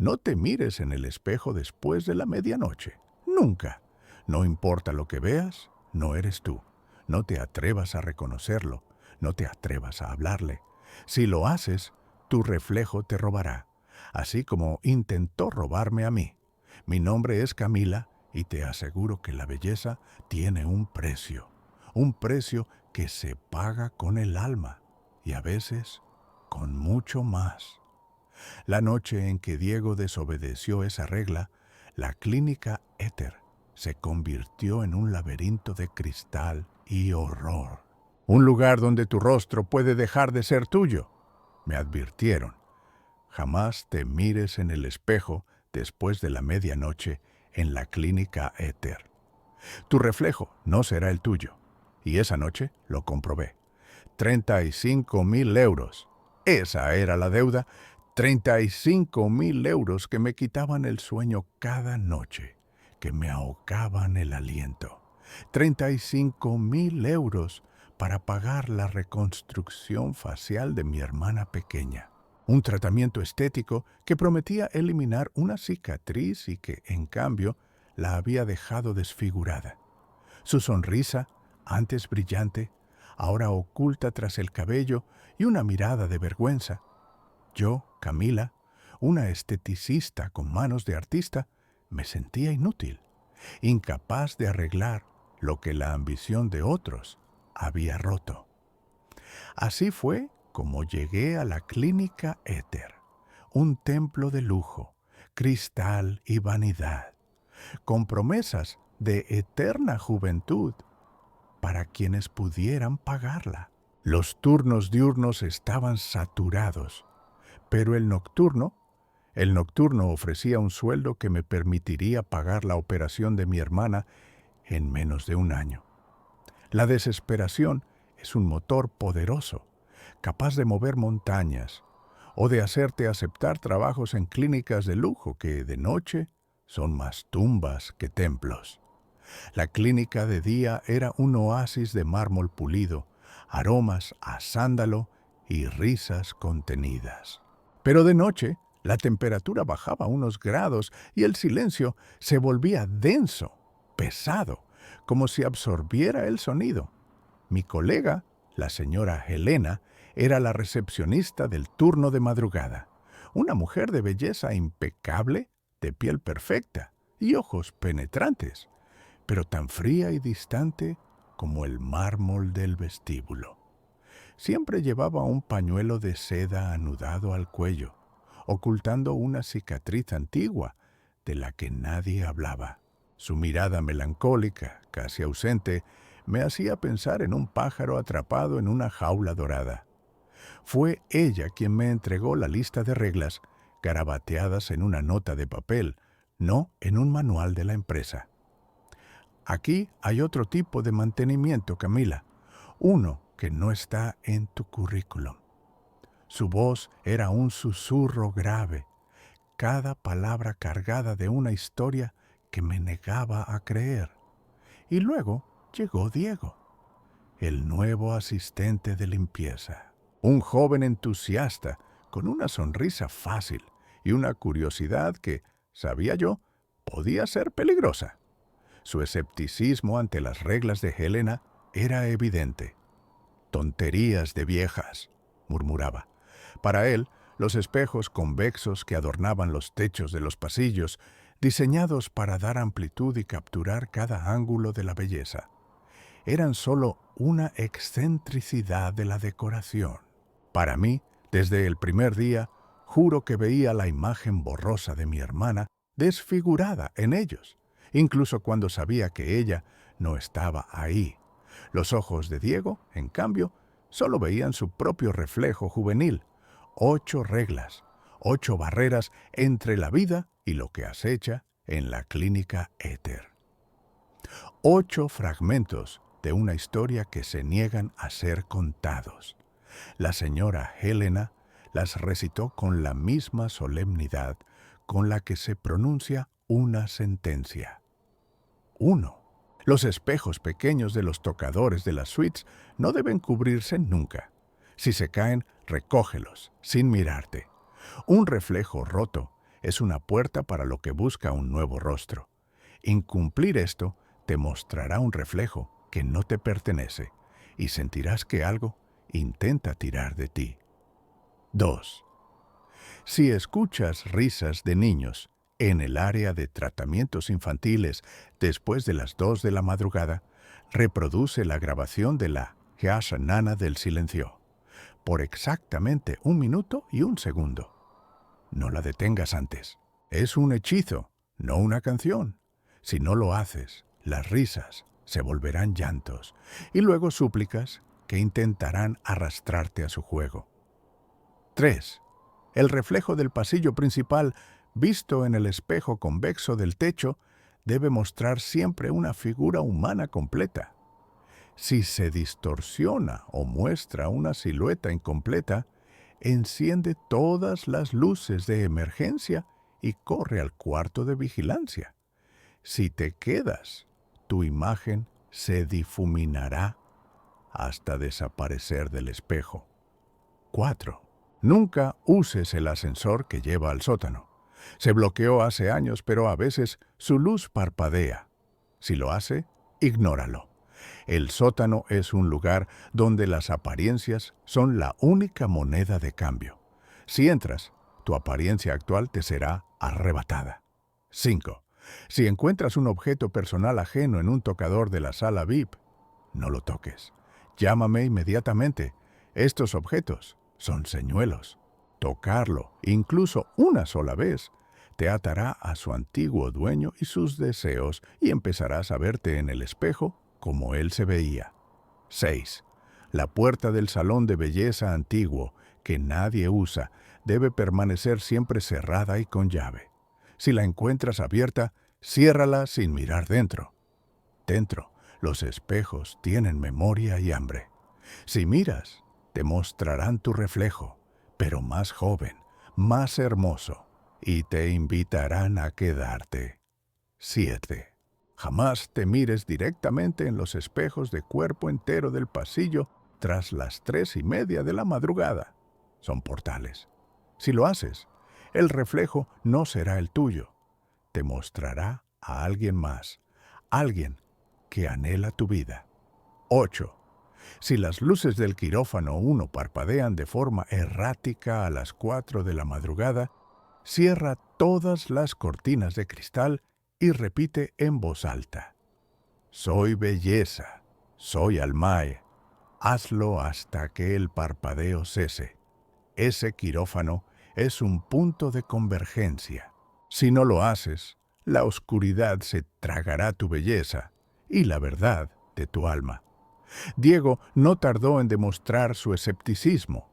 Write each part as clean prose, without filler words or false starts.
No te mires en el espejo después de la medianoche. Nunca. No importa lo que veas, no eres tú. No te atrevas a reconocerlo. No te atrevas a hablarle. Si lo haces, tu reflejo te robará, así como intentó robarme a mí. Mi nombre es Camila y te aseguro que la belleza tiene un precio que se paga con el alma y a veces con mucho más. La noche en que Diego desobedeció esa regla, la clínica Éter se convirtió en un laberinto de cristal y horror. Un lugar donde tu rostro puede dejar de ser tuyo. Me advirtieron. Jamás te mires en el espejo después de la medianoche en la clínica Éter. Tu reflejo no será el tuyo. Y esa noche lo comprobé. 35.000 euros. Esa era la deuda. 35.000 euros que me quitaban el sueño cada noche, que me ahogaban el aliento. 35.000 euros para pagar la reconstrucción facial de mi hermana pequeña. Un tratamiento estético que prometía eliminar una cicatriz y que, en cambio, la había dejado desfigurada. Su sonrisa, antes brillante, ahora oculta tras el cabello y una mirada de vergüenza. Yo, Camila, una esteticista con manos de artista, me sentía inútil, incapaz de arreglar lo que la ambición de otros había roto. Así fue como llegué a la clínica Éter, un templo de lujo, cristal y vanidad, con promesas de eterna juventud para quienes pudieran pagarla. Los turnos diurnos estaban saturados, pero el nocturno ofrecía un sueldo que me permitiría pagar la operación de mi hermana en menos de un año. La desesperación es un motor poderoso, capaz de mover montañas o de hacerte aceptar trabajos en clínicas de lujo que de noche son más tumbas que templos. La clínica de día era un oasis de mármol pulido, aromas a sándalo y risas contenidas. Pero de noche, la temperatura bajaba unos grados y el silencio se volvía denso, pesado, como si absorbiera el sonido. Mi colega, la señora Helena, era la recepcionista del turno de madrugada, una mujer de belleza impecable, de piel perfecta y ojos penetrantes, pero tan fría y distante como el mármol del vestíbulo. Siempre llevaba un pañuelo de seda anudado al cuello, ocultando una cicatriz antigua de la que nadie hablaba. Su mirada melancólica, casi ausente, me hacía pensar en un pájaro atrapado en una jaula dorada. Fue ella quien me entregó la lista de reglas, garabateadas en una nota de papel, no en un manual de la empresa. Aquí hay otro tipo de mantenimiento, Camila, uno que no está en tu currículum. Su voz era un susurro grave, cada palabra cargada de una historia que me negaba a creer. Y luego llegó Diego, el nuevo asistente de limpieza. Un joven entusiasta, con una sonrisa fácil y una curiosidad que, sabía yo, podía ser peligrosa. Su escepticismo ante las reglas de Helena era evidente. «Tonterías de viejas», murmuraba. Para él, los espejos convexos que adornaban los techos de los pasillos, diseñados para dar amplitud y capturar cada ángulo de la belleza, eran solo una excentricidad de la decoración. Para mí, desde el primer día, juro que veía la imagen borrosa de mi hermana desfigurada en ellos, incluso cuando sabía que ella no estaba ahí. Los ojos de Diego, en cambio, solo veían su propio reflejo juvenil. 8 reglas, 8 barreras entre la vida y lo que acecha en la clínica Éter. 8 fragmentos de una historia que se niegan a ser contados. La señora Helena las recitó con la misma solemnidad con la que se pronuncia una sentencia. 1. Los espejos pequeños de los tocadores de las suites no deben cubrirse nunca. Si se caen, recógelos, sin mirarte. Un reflejo roto es una puerta para lo que busca un nuevo rostro. Incumplir esto te mostrará un reflejo que no te pertenece y sentirás que algo intenta tirar de ti. 2. Si escuchas risas de niños en el área de tratamientos infantiles después de las 2 de la madrugada, reproduce la grabación de la Hashanana del silencio por exactamente 1 minuto y 1 segundo. No la detengas antes. Es un hechizo, no una canción. Si no lo haces, las risas se volverán llantos y luego súplicas que intentarán arrastrarte a su juego. 3. El reflejo del pasillo principal, visto en el espejo convexo del techo, debe mostrar siempre una figura humana completa. Si se distorsiona o muestra una silueta incompleta, enciende todas las luces de emergencia y corre al cuarto de vigilancia. Si te quedas, tu imagen se difuminará hasta desaparecer del espejo. 4. Nunca uses el ascensor que lleva al sótano. Se bloqueó hace años, pero a veces su luz parpadea. Si lo hace, ignóralo. El sótano es un lugar donde las apariencias son la única moneda de cambio. Si entras, tu apariencia actual te será arrebatada. 5. Si encuentras un objeto personal ajeno en un tocador de la sala VIP, no lo toques. Llámame inmediatamente. Estos objetos son señuelos. Tocarlo, incluso una sola vez, te atará a su antiguo dueño y sus deseos y empezarás a verte en el espejo como él se veía. 6. La puerta del salón de belleza antiguo, que nadie usa, debe permanecer siempre cerrada y con llave. Si la encuentras abierta, ciérrala sin mirar dentro. Dentro, los espejos tienen memoria y hambre. Si miras, te mostrarán tu reflejo, pero más joven, más hermoso, y te invitarán a quedarte. 7. Jamás te mires directamente en los espejos de cuerpo entero del pasillo tras las 3:30 de la madrugada. Son portales. Si lo haces, el reflejo no será el tuyo. Te mostrará a alguien más, alguien que anhela tu vida. 8. Si las luces del quirófano 1 parpadean de forma errática a las 4 de la madrugada, cierra todas las cortinas de cristal y repite en voz alta: soy belleza, soy Almae. Hazlo hasta que el parpadeo cese. Ese quirófano es un punto de convergencia. Si no lo haces, la oscuridad se tragará tu belleza y la verdad de tu alma. Diego no tardó en demostrar su escepticismo.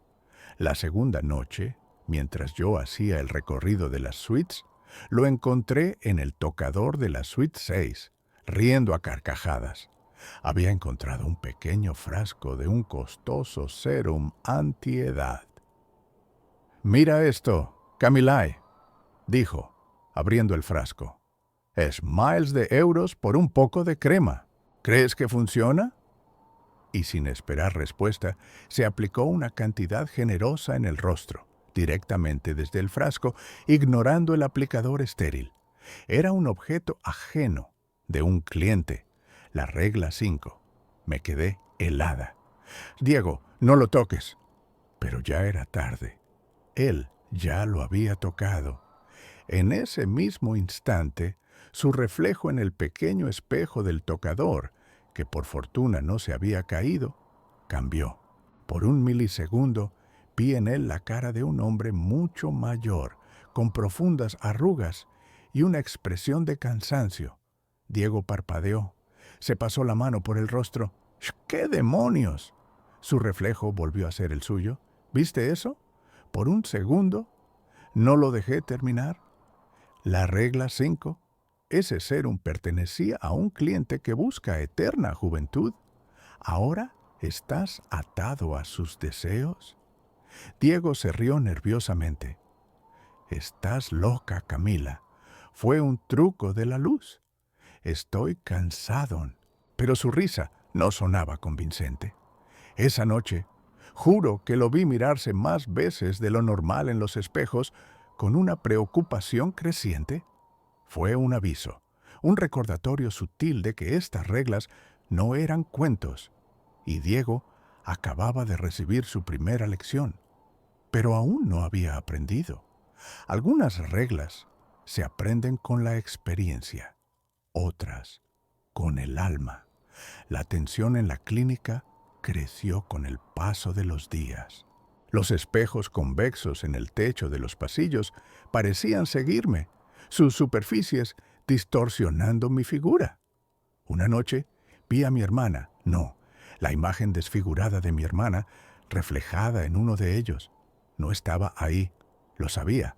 La segunda noche, mientras yo hacía el recorrido de las suites, lo encontré en el tocador de la suite 6, riendo a carcajadas. Había encontrado un pequeño frasco de un costoso sérum antiedad. «Mira esto, Camilai», dijo, abriendo el frasco. «Es miles de euros por un poco de crema. ¿Crees que funciona?» Y sin esperar respuesta, se aplicó una cantidad generosa en el rostro, directamente desde el frasco, ignorando el aplicador estéril. Era un objeto ajeno, de un cliente. La regla 5. Me quedé helada. «Diego, no lo toques». Pero ya era tarde. Él ya lo había tocado. En ese mismo instante, su reflejo en el pequeño espejo del tocador, que por fortuna no se había caído, cambió. Por un milisegundo, vi en él la cara de un hombre mucho mayor, con profundas arrugas y una expresión de cansancio. Diego parpadeó. Se pasó la mano por el rostro. «¡Qué demonios!». Su reflejo volvió a ser el suyo. ¿Viste eso? Por un segundo. No lo dejé terminar. La regla 5. Ese sérum pertenecía a un cliente que busca eterna juventud. ¿Ahora estás atado a sus deseos? Diego se rió nerviosamente. «Estás loca, Camila. Fue un truco de la luz. Estoy cansado». Pero su risa no sonaba convincente. Esa noche, juro que lo vi mirarse más veces de lo normal en los espejos, con una preocupación creciente. Fue un aviso, un recordatorio sutil de que estas reglas no eran cuentos, y Diego acababa de recibir su primera lección, pero aún no había aprendido. Algunas reglas se aprenden con la experiencia, otras con el alma. La tensión en la clínica creció con el paso de los días. Los espejos convexos en el techo de los pasillos parecían seguirme, sus superficies distorsionando mi figura. Una noche vi a mi hermana, no, la imagen desfigurada de mi hermana, reflejada en uno de ellos. No estaba ahí, lo sabía,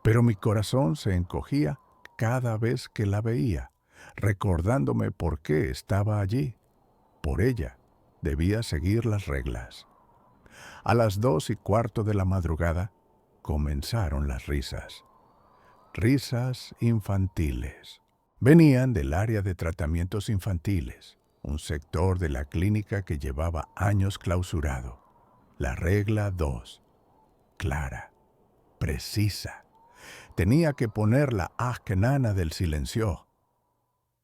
pero mi corazón se encogía cada vez que la veía, recordándome por qué estaba allí. Por ella debía seguir las reglas. A las 2:15 de la madrugada comenzaron las risas. Risas infantiles. Venían del área de tratamientos infantiles, un sector de la clínica que llevaba años clausurado. La regla 2. Clara, precisa. Tenía que poner la ajkenana del silencio.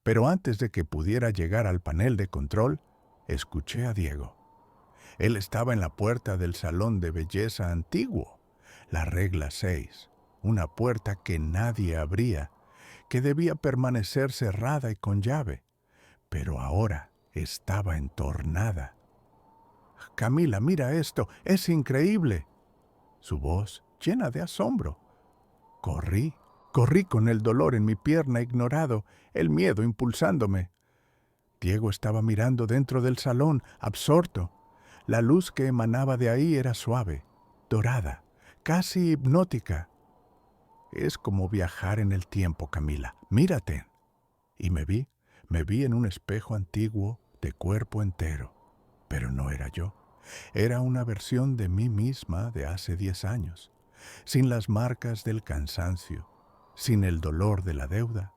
Pero antes de que pudiera llegar al panel de control, escuché a Diego. Él estaba en la puerta del salón de belleza antiguo, la regla 6, una puerta que nadie abría, que debía permanecer cerrada y con llave, pero ahora estaba entornada. «Camila, mira esto, es increíble». Su voz llena de asombro. Corrí con el dolor en mi pierna ignorado, el miedo impulsándome. Diego estaba mirando dentro del salón, absorto. La luz que emanaba de ahí era suave, dorada, casi hipnótica. «Es como viajar en el tiempo, Camila. Mírate». Y me vi en un espejo antiguo de cuerpo entero. Pero no era yo. Era una versión de mí misma de hace 10 años, sin las marcas del cansancio, sin el dolor de la deuda.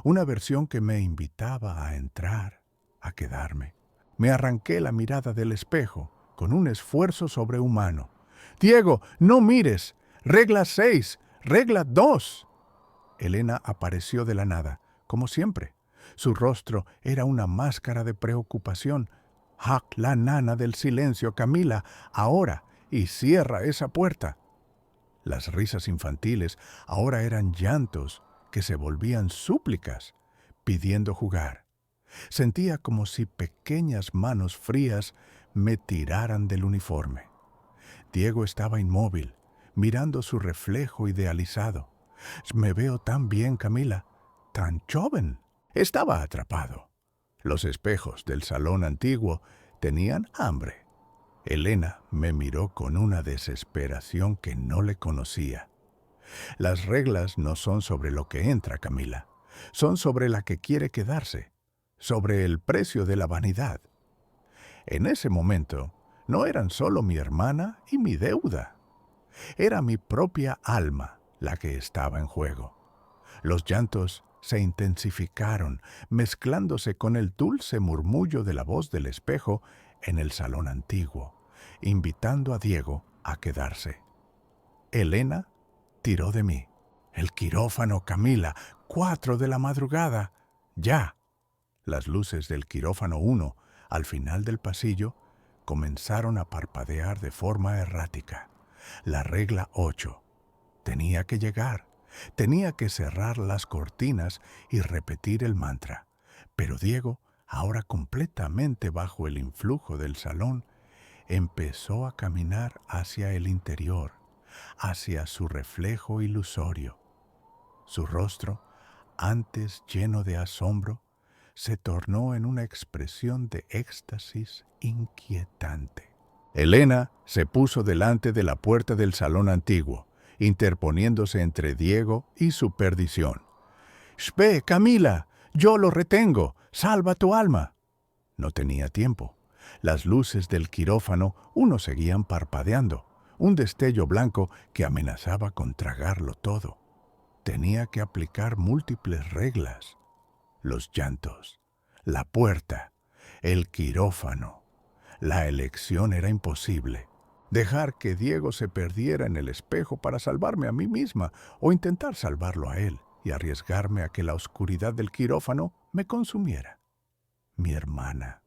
Una versión que me invitaba a entrar, a quedarme. Me arranqué la mirada del espejo con un esfuerzo sobrehumano. «Diego, no mires. Regla 6, regla 2». Elena apareció de la nada, como siempre. Su rostro era una máscara de preocupación. «¡Ah, la nana del silencio, Camila! Ahora, y cierra esa puerta». Las risas infantiles ahora eran llantos que se volvían súplicas, pidiendo jugar. Sentía como si pequeñas manos frías me tiraran del uniforme. Diego estaba inmóvil, mirando su reflejo idealizado. «Me veo tan bien, Camila, tan joven». Estaba atrapado. Los espejos del salón antiguo tenían hambre. Elena me miró con una desesperación que no le conocía. «Las reglas no son sobre lo que entra, Camila. Son sobre la que quiere quedarse, sobre el precio de la vanidad». En ese momento, no eran solo mi hermana y mi deuda. Era mi propia alma la que estaba en juego. Los llantos se intensificaron, mezclándose con el dulce murmullo de la voz del espejo en el salón antiguo, invitando a Diego a quedarse. Elena tiró de mí. «El quirófano, Camila, 4 de la madrugada. Ya». Las luces del quirófano 1, al final del pasillo, comenzaron a parpadear de forma errática. La regla 8. Tenía que llegar. Tenía que cerrar las cortinas y repetir el mantra. Pero Diego, ahora completamente bajo el influjo del salón, empezó a caminar hacia el interior, hacia su reflejo ilusorio. Su rostro, antes lleno de asombro, se tornó en una expresión de éxtasis inquietante. Elena se puso delante de la puerta del salón antiguo, interponiéndose entre Diego y su perdición. «¡Shpe, Camila! ¡Yo lo retengo! ¡Salva tu alma!». No tenía tiempo. Las luces del quirófano uno seguían parpadeando, un destello blanco que amenazaba con tragarlo todo. Tenía que aplicar múltiples reglas. Los llantos, la puerta, el quirófano. La elección era imposible. Dejar que Diego se perdiera en el espejo para salvarme a mí misma o intentar salvarlo a él y arriesgarme a que la oscuridad del quirófano me consumiera. Mi hermana.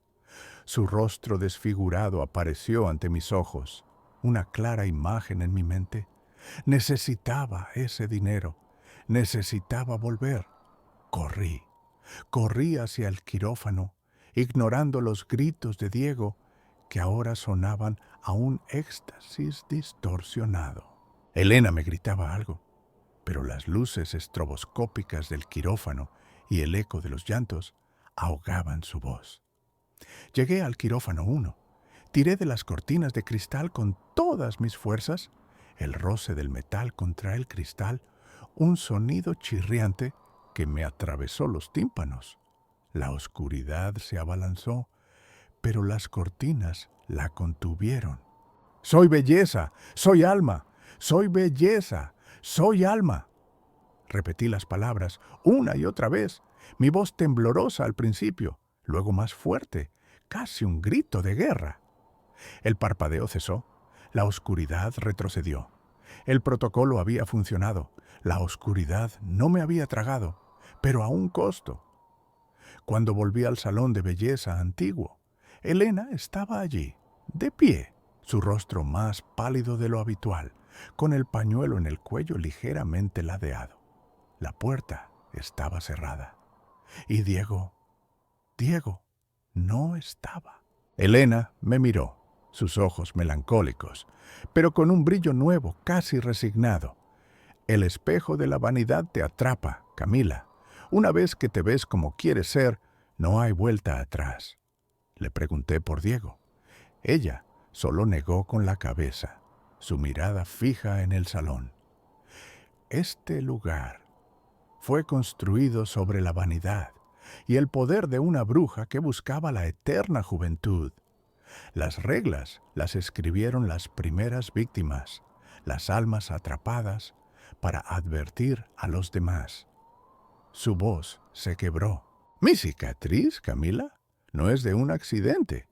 Su rostro desfigurado apareció ante mis ojos, una clara imagen en mi mente. Necesitaba ese dinero, necesitaba volver. Corrí, corrí hacia el quirófano, ignorando los gritos de Diego, que ahora sonaban a un éxtasis distorsionado. Elena me gritaba algo, pero las luces estroboscópicas del quirófano y el eco de los llantos ahogaban su voz. Llegué al quirófano 1. Tiré de las cortinas de cristal con todas mis fuerzas, el roce del metal contra el cristal, un sonido chirriante que me atravesó los tímpanos. La oscuridad se abalanzó, pero las cortinas la contuvieron. «Soy belleza, soy alma, soy belleza, soy alma». Repetí las palabras una y otra vez, mi voz temblorosa al principio, luego más fuerte, casi un grito de guerra. El parpadeo cesó, la oscuridad retrocedió. El protocolo había funcionado, la oscuridad no me había tragado, pero a un costo. Cuando volví al salón de belleza antiguo, Elena estaba allí, de pie, su rostro más pálido de lo habitual, con el pañuelo en el cuello ligeramente ladeado. La puerta estaba cerrada. Y Diego no estaba. Elena me miró, sus ojos melancólicos, pero con un brillo nuevo, casi resignado. El espejo de la vanidad te atrapa, Camila. Una vez que te ves como quieres ser, no hay vuelta atrás. Le pregunté por Diego. Ella solo negó con la cabeza, su mirada fija en el salón. Este lugar fue construido sobre la vanidad y el poder de una bruja que buscaba la eterna juventud. Las reglas las escribieron las primeras víctimas, las almas atrapadas, para advertir a los demás. Su voz se quebró. «Mi cicatriz, Camila, no es de un accidente.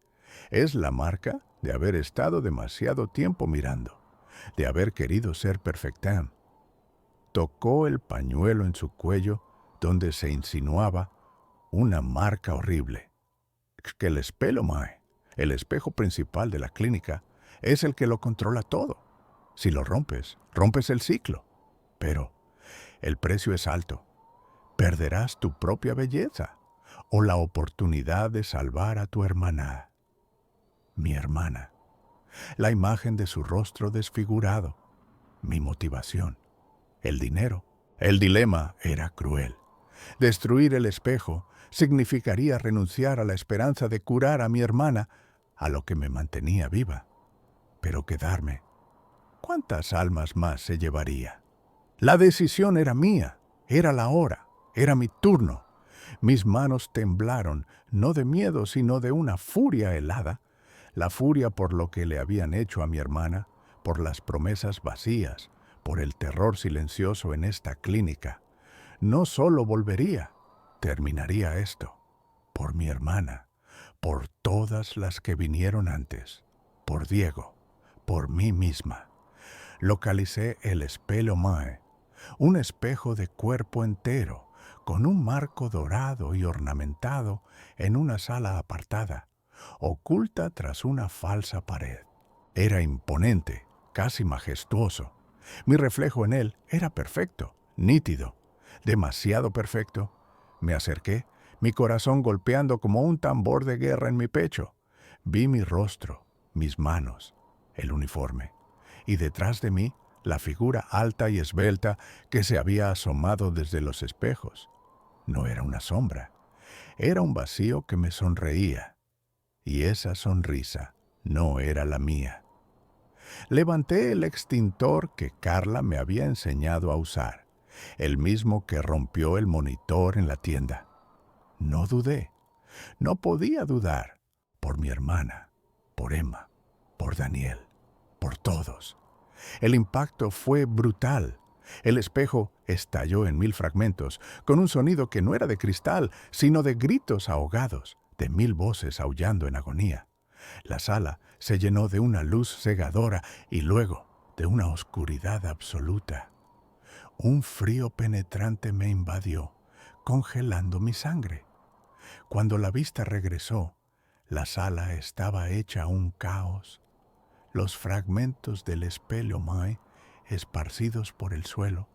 Es la marca de haber estado demasiado tiempo mirando, de haber querido ser perfecta». Tocó el pañuelo en su cuello, donde se insinuaba una marca horrible. «Que el espejo, mae, el espejo principal de la clínica, es el que lo controla todo. Si lo rompes, rompes el ciclo. Pero el precio es alto. Perderás tu propia belleza o la oportunidad de salvar a tu hermana». Mi hermana. La imagen de su rostro desfigurado. Mi motivación. El dinero. El dilema era cruel. Destruir el espejo significaría renunciar a la esperanza de curar a mi hermana, a lo que me mantenía viva. Pero quedarme. ¿Cuántas almas más se llevaría? La decisión era mía, era la hora, era mi turno. Mis manos temblaron, no de miedo, sino de una furia helada, la furia por lo que le habían hecho a mi hermana, por las promesas vacías, por el terror silencioso en esta clínica. No solo volvería, terminaría esto, por mi hermana, por todas las que vinieron antes, por Diego, por mí misma. Localicé el espejo mae, un espejo de cuerpo entero, con un marco dorado y ornamentado en una sala apartada, oculta tras una falsa pared. Era imponente, casi majestuoso. Mi reflejo en él era perfecto, nítido, demasiado perfecto. Me acerqué, mi corazón golpeando como un tambor de guerra en mi pecho. Vi mi rostro, mis manos, el uniforme, y detrás de mí la figura alta y esbelta que se había asomado desde los espejos. No era una sombra, era un vacío que me sonreía, y esa sonrisa no era la mía. Levanté el extintor que Carla me había enseñado a usar, el mismo que rompió el monitor en la tienda. No dudé, no podía dudar, por mi hermana, por Emma, por Daniel, por todos. El impacto fue brutal. El espejo estalló en 1000 fragmentos, con un sonido que no era de cristal, sino de gritos ahogados, de 1000 voces aullando en agonía. La sala se llenó de una luz cegadora y luego de una oscuridad absoluta. Un frío penetrante me invadió, congelando mi sangre. Cuando la vista regresó, la sala estaba hecha un caos. Los fragmentos del espeleomai esparcidos por el suelo,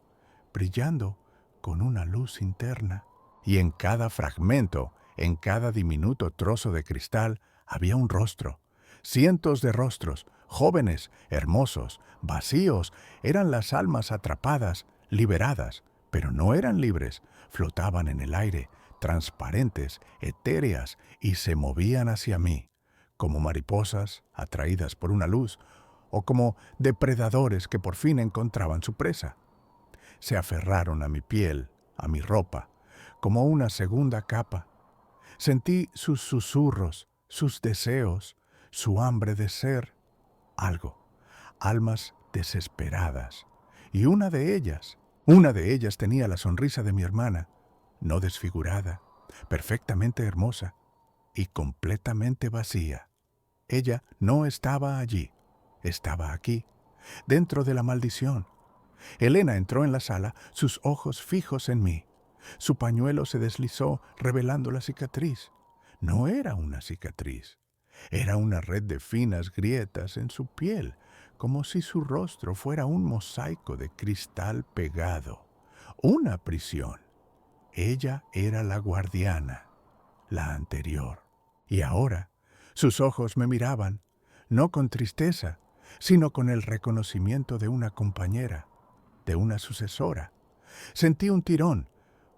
brillando con una luz interna. Y en cada fragmento, en cada diminuto trozo de cristal, había un rostro. Cientos de rostros, jóvenes, hermosos, vacíos, eran las almas atrapadas, liberadas, pero no eran libres, flotaban en el aire, transparentes, etéreas, y se movían hacia mí, como mariposas atraídas por una luz, o como depredadores que por fin encontraban su presa. Se aferraron a mi piel, a mi ropa, como una segunda capa. Sentí sus susurros, sus deseos, su hambre de ser algo, almas desesperadas. Y una de ellas tenía la sonrisa de mi hermana, no desfigurada, perfectamente hermosa y completamente vacía. Ella no estaba allí, estaba aquí, dentro de la maldición. Elena entró en la sala, sus ojos fijos en mí. Su pañuelo se deslizó, revelando la cicatriz. No era una cicatriz, era una red de finas grietas en su piel, como si su rostro fuera un mosaico de cristal pegado. Una prisión. Ella era la guardiana, la anterior. Y ahora, sus ojos me miraban, no con tristeza, sino con el reconocimiento de una compañera, de una sucesora. Sentí un tirón.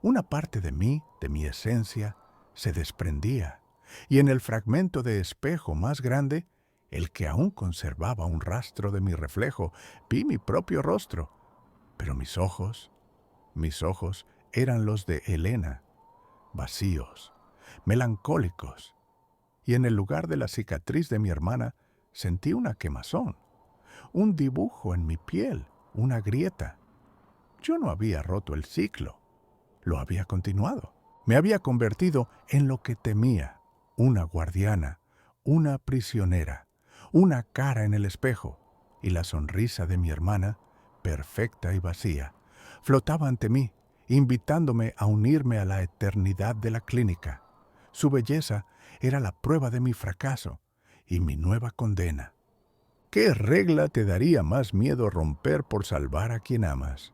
Una parte de mí, de mi esencia, se desprendía, y en el fragmento de espejo más grande, el que aún conservaba un rastro de mi reflejo, vi mi propio rostro. Pero mis ojos eran los de Elena, vacíos, melancólicos, y en el lugar de la cicatriz de mi hermana sentí una quemazón, un dibujo en mi piel, una grieta. Yo no había roto el ciclo, lo había continuado. Me había convertido en lo que temía, una guardiana, una prisionera, una cara en el espejo, y la sonrisa de mi hermana, perfecta y vacía, flotaba ante mí, invitándome a unirme a la eternidad de la clínica. Su belleza era la prueba de mi fracaso y mi nueva condena. ¿Qué regla te daría más miedo romper por salvar a quien amas?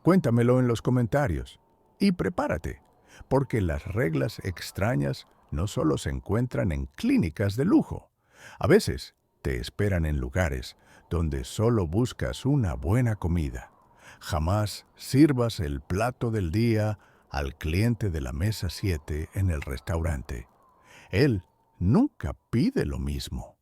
Cuéntamelo en los comentarios. Y prepárate, porque las reglas extrañas no solo se encuentran en clínicas de lujo. A veces te esperan en lugares donde solo buscas una buena comida. Jamás sirvas el plato del día al cliente de la mesa 7 en el restaurante. Él nunca pide lo mismo.